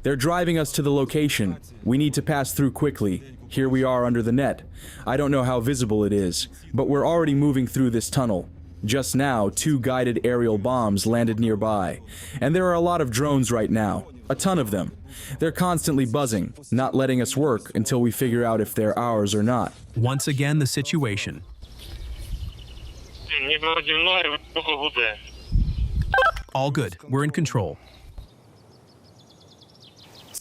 They're driving us to the location. We need to pass through quickly. Here we are under the net. I don't know how visible it is, but we're already moving through this tunnel. Just now, 2 guided aerial bombs landed nearby, and there are a lot of drones right now, a ton of them. They're constantly buzzing, not letting us work until we figure out if they're ours or not. Once again, the situation. All good. We're in control.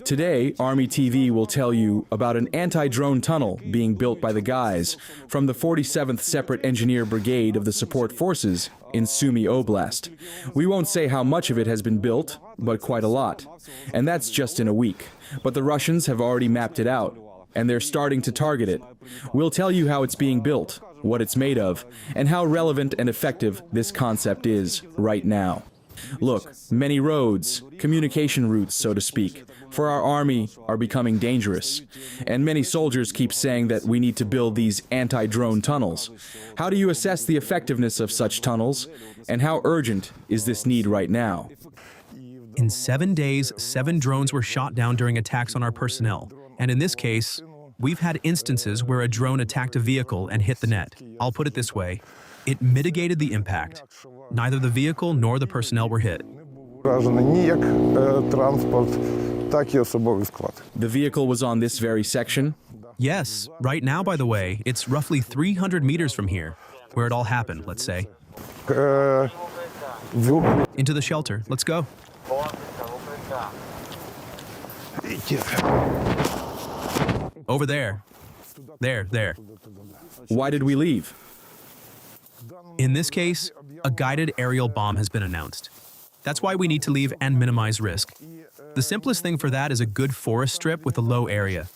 Today, Army TV will tell you about an anti-drone tunnel being built by the guys from the 47th Separate Engineer Brigade of the Support Forces in Sumy Oblast. We won't say how much of it has been built, but quite a lot. And that's just in a week. But the Russians have already mapped it out, and they're starting to target it. We'll tell you how it's being built, what it's made of, and how relevant and effective this concept is right now. Look, many roads, communication routes, so to speak, for our army are becoming dangerous. And many soldiers keep saying that we need to build these anti-drone tunnels. How do you assess the effectiveness of such tunnels? And how urgent is this need right now? In 7 days, 7 drones were shot down during attacks on our personnel. And in this case, we've had instances where a drone attacked a vehicle and hit the net. I'll put it this way. It mitigated the impact. Neither the vehicle nor the personnel were hit. The vehicle was on this very section? Yes. Right now, by the way, it's roughly 300 meters from here, where it all happened, let's say. Into the shelter. Let's go. Over there. There. Why did we leave? In this case, a guided aerial bomb has been announced. That's why we need to leave and minimize risk. The simplest thing for that is a good forest strip with a low area.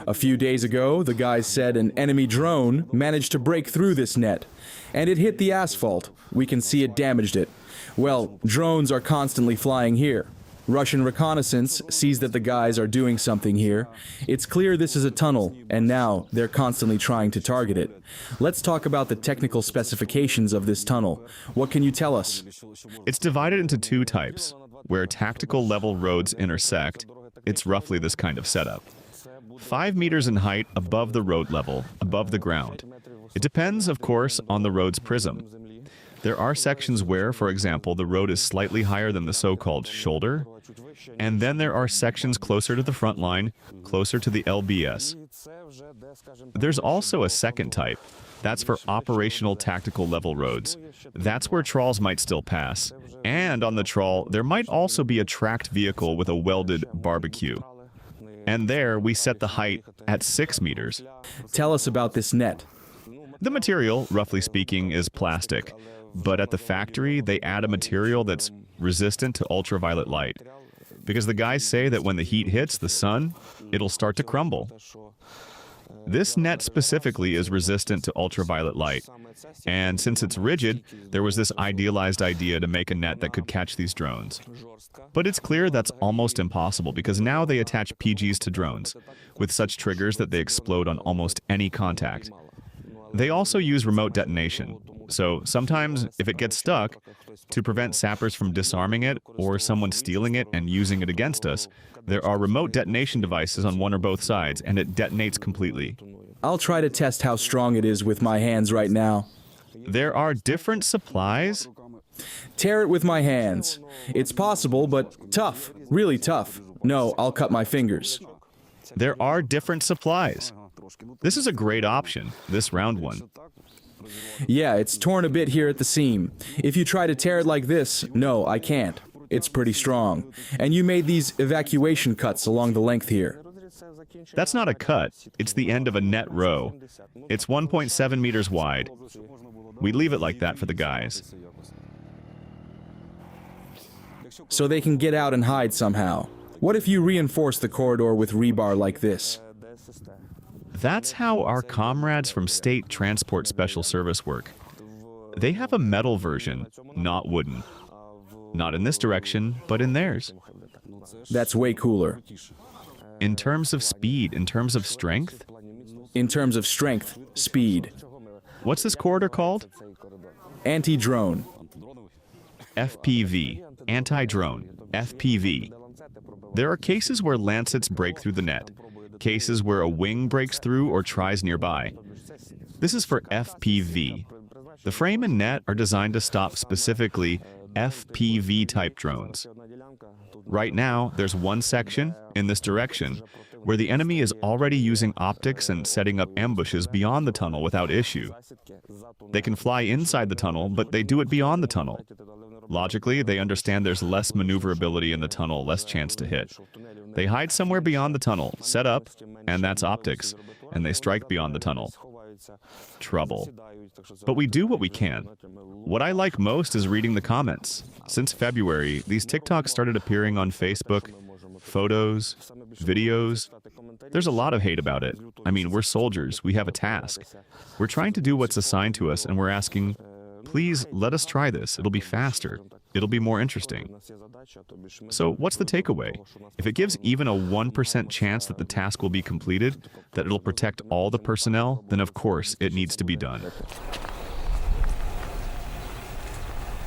A few days ago, the guys said an enemy drone managed to break through this net, and it hit the asphalt. We can see it damaged it. Well, drones are constantly flying here. Russian reconnaissance sees that the guys are doing something here. It's clear this is a tunnel, and now they're constantly trying to target it. Let's talk about the technical specifications of this tunnel. What can you tell us? It's divided into 2 types. Where tactical level roads intersect, it's roughly this kind of setup. 5 meters in height above the road level, above the ground. It depends, of course, on the road's prism. There are sections where, for example, the road is slightly higher than the so-called shoulder, and then there are sections closer to the front line, closer to the LBS. There's also a second type. That's for operational tactical level roads. That's where trawls might still pass. And on the trawl, there might also be a tracked vehicle with a welded barbecue. And there, we set the height at 6 meters. Tell us about this net. The material, roughly speaking, is plastic. But at the factory, they add a material that's resistant to ultraviolet light. Because the guys say that when the heat hits the sun, it'll start to crumble. This net specifically is resistant to ultraviolet light. And since it's rigid, there was this idealized idea to make a net that could catch these drones. But it's clear that's almost impossible because now they attach PGs to drones, with such triggers that they explode on almost any contact. They also use remote detonation. So sometimes, if it gets stuck, to prevent sappers from disarming it or someone stealing it and using it against us, there are remote detonation devices on one or both sides, and it detonates completely. I'll try to test how strong it is with my hands right now. There are different supplies. Tear it with my hands. It's possible, but tough, really tough. No, I'll cut my fingers. There are different supplies. This is a great option, this round one. Yeah, it's torn a bit here at the seam. If you try to tear it like this, no, I can't. It's pretty strong. And you made these evacuation cuts along the length here. That's not a cut. It's the end of a net row. It's 1.7 meters wide. We leave it like that for the guys. So they can get out and hide somehow. What if you reinforce the corridor with rebar like this? That's how our comrades from State Transport Special Service work. They have a metal version, not wooden. Not in this direction, but in theirs. That's way cooler. In terms of speed, in terms of strength? In terms of strength, speed. What's this corridor called? Anti-drone. FPV. Anti-drone. FPV. There are cases where lancets break through the net, cases where a wing breaks through or tries nearby. This is for FPV. The frame and net are designed to stop specifically FPV-type drones. Right now, there's one section, in this direction, where the enemy is already using optics and setting up ambushes beyond the tunnel without issue. They can fly inside the tunnel, but they do it beyond the tunnel. Logically, they understand there's less maneuverability in the tunnel, less chance to hit. They hide somewhere beyond the tunnel, set up, and that's optics, and they strike beyond the tunnel. Trouble. But we do what we can. What I like most is reading the comments. Since February, these TikToks started appearing on Facebook, photos, videos. There's a lot of hate about it. I mean, we're soldiers, we have a task. We're trying to do what's assigned to us, and we're asking, please let us try this. It'll be faster. It'll be more interesting. So what's the takeaway? If it gives even a 1% chance that the task will be completed, that it'll protect all the personnel, then of course it needs to be done.